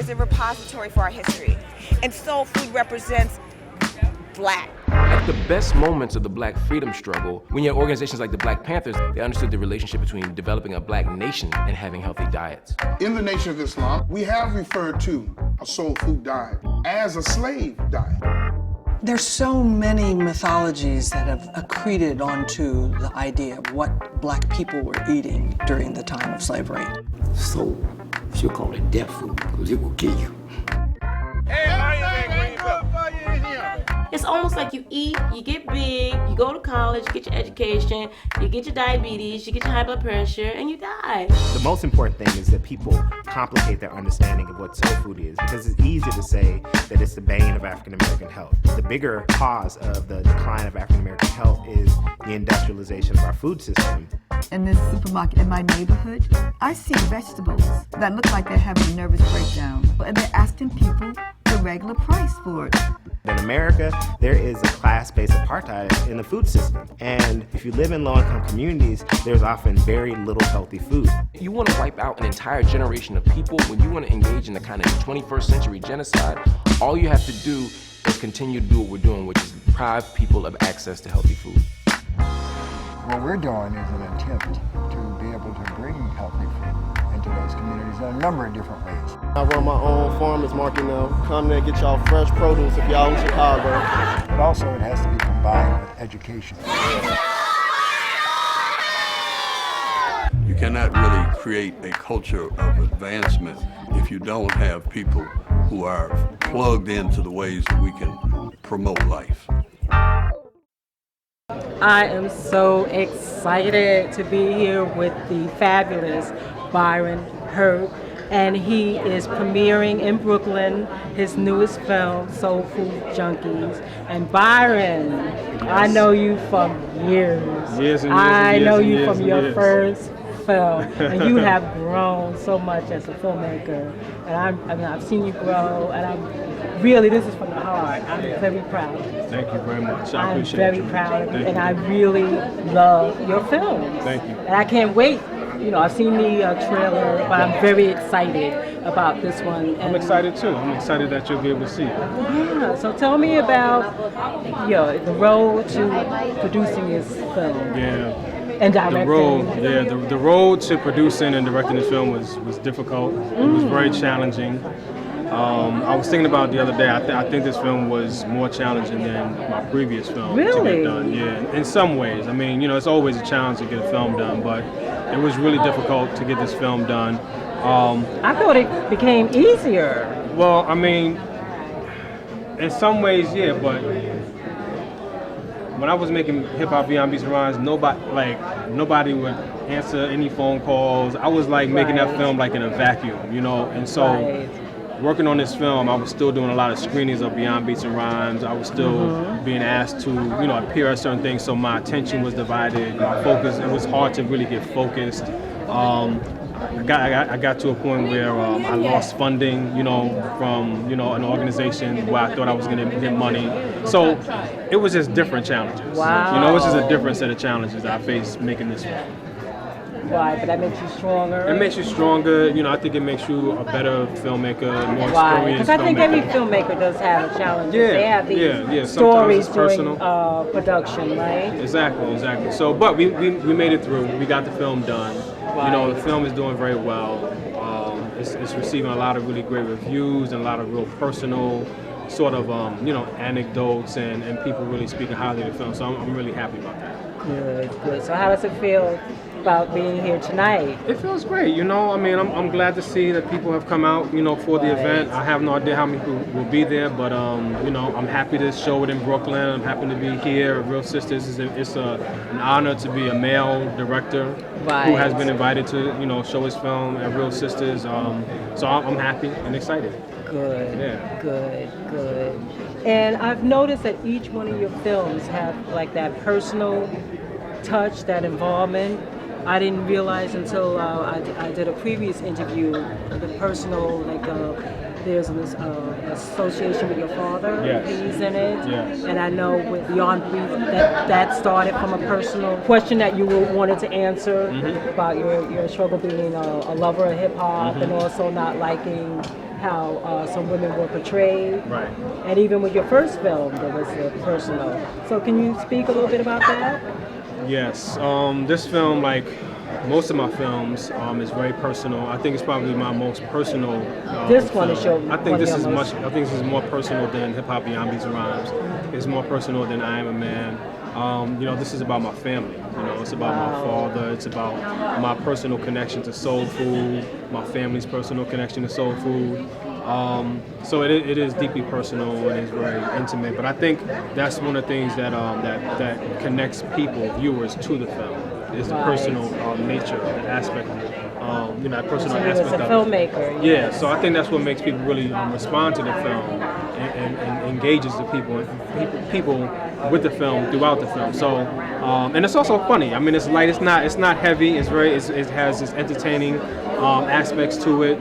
is a repository for our history. And soul food represents Black. At the best moments of the Black freedom struggle, when you had organizations like the Black Panthers, they understood the relationship between developing a Black nation and having healthy diets. In the Nation of Islam, we have referred to a soul food diet as a slave diet. There's so many mythologies that have accreted onto the idea of what Black people were eating during the time of slavery. Soul, she'll call it death food because it will kill you. It's almost like you eat, you get big, you go to college, you get your education, you get your diabetes, you get your high blood pressure, and you die. The most important thing is that people complicate their understanding of what soul food is, because it's easy to say that it's the bane of African American health. The bigger cause of the decline of African American health is the industrialization of our food system. In this supermarket in my neighborhood, I see vegetables that look like they're having a nervous breakdown, and they're asking people the regular price for it. In America, there is a class-based apartheid in the food system. And if you live in low-income communities, there's often very little healthy food. You want to wipe out an entire generation of people, when you want to engage in the kind of 21st century genocide, all you have to do is continue to do what we're doing, which is deprive people of access to healthy food. What we're doing is an attempt to be able to bring healthy food into those communities in a number of different ways. I run my own farmer's market now. Come there, get y'all fresh produce if y'all in Chicago. But also it has to be combined with education. You cannot really create a culture of advancement if you don't have people who are plugged into the ways that we can promote life. I am so excited to be here with the fabulous Byron Hurt, and he is premiering in Brooklyn his newest film, Food Junkies. And Byron, I know you from years. I know you from your first film, and you have grown so much as a filmmaker. And I've seen you grow, and this is from the heart. I'm very proud of you. Thank you very much. I appreciate I'm very proud of you, and I really love your films. Thank you. And I can't wait. You know, I've seen the trailer, but I'm very excited about this one. And I'm excited too. I'm excited that you'll be able to see it. Yeah. So tell me about the road to producing this film. Yeah. And directing. The road to producing and directing this film was difficult. It was very challenging. I was thinking about it the other day. I think this film was more challenging than my previous film to get done. Yeah, in some ways. I mean, it's always a challenge to get a film done, but it was really difficult to get this film done. I thought it became easier. Well, I mean, in some ways, yeah, but when I was making Hip Hop Beyond Beats and Rhymes, nobody would answer any phone calls. I was making that film in a vacuum, and so. Working on this film, I was still doing a lot of screenings of Beyond Beats and Rhymes. I was still being asked to, appear at certain things, so my attention was divided, my focus, it was hard to really get focused. I got to a point where I lost funding, from, an organization where I thought I was going to get money. So it was just different challenges. Wow. It was just a different set of challenges I faced making this film. Right, but that makes you stronger. It makes you stronger. I think it makes you a better filmmaker, more experienced filmmaker. Because I think every filmmaker does have a challenge. They have these stories during production, right? Exactly. So, but we made it through. We got the film done. Right. The film is doing very well. It's receiving a lot of really great reviews and a lot of real personal sort of, anecdotes and people really speaking highly of the film. So I'm really happy about that. Good. So how does it feel about being here tonight? It feels great, I'm glad to see that people have come out, for the event. I have no idea how many people will be there, but I'm happy to show it in Brooklyn. I'm happy to be here at Real Sisters. It's an honor to be a male director who has been invited to, show his film at Real Sisters. So I'm happy and excited. Good. Yeah. Good. And I've noticed that each one of your films have that personal touch, that involvement. I didn't realize until I did a previous interview, the personal there's this association with your father. Yes. He's in it. Yes. And I know with Beyond Brief that started from a personal question that you wanted to answer about your struggle being a lover of hip hop and also not liking how some women were portrayed. Right. And even with your first film, there was personal. So can you speak a little bit about that? Yes. This film, like most of my films, is very personal. I think it's probably my most personal. This one is your. I think this is much. I think this is more personal than Hip Hop Beyond Beats and Rhymes. It's more personal than I Am a Man. This is about my family. It's about my father. It's about my personal connection to soul food. My family's personal connection to soul food. So it is deeply personal and it's very intimate. But I think that's one of the things that that connects people, viewers, to the film. Is the personal nature, the aspect, that personal aspect of it. As a filmmaker. Yeah, so I think that's what makes people really respond to the film and engages the people with the film throughout the film. So, and it's also funny. I mean, it's light. It's not heavy. It has this entertaining aspects to it.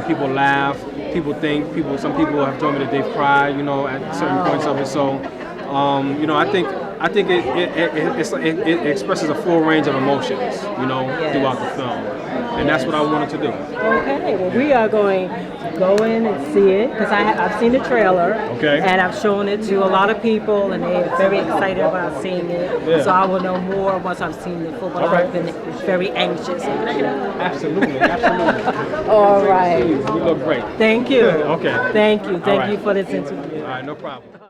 People laugh. People think. Some people have told me that they've cried. At certain points of it. So, I think it expresses a full range of emotions, throughout the film, and that's what I wanted to do. Okay, well, we are going to go in and see it because I've seen the trailer, and I've shown it to a lot of people, and they're very excited about seeing it. Yeah. So I will know more once I've seen the full. But I've been very anxious. Absolutely. All right. You look great. Thank you. Okay. Thank you for this interview. All right, no problem.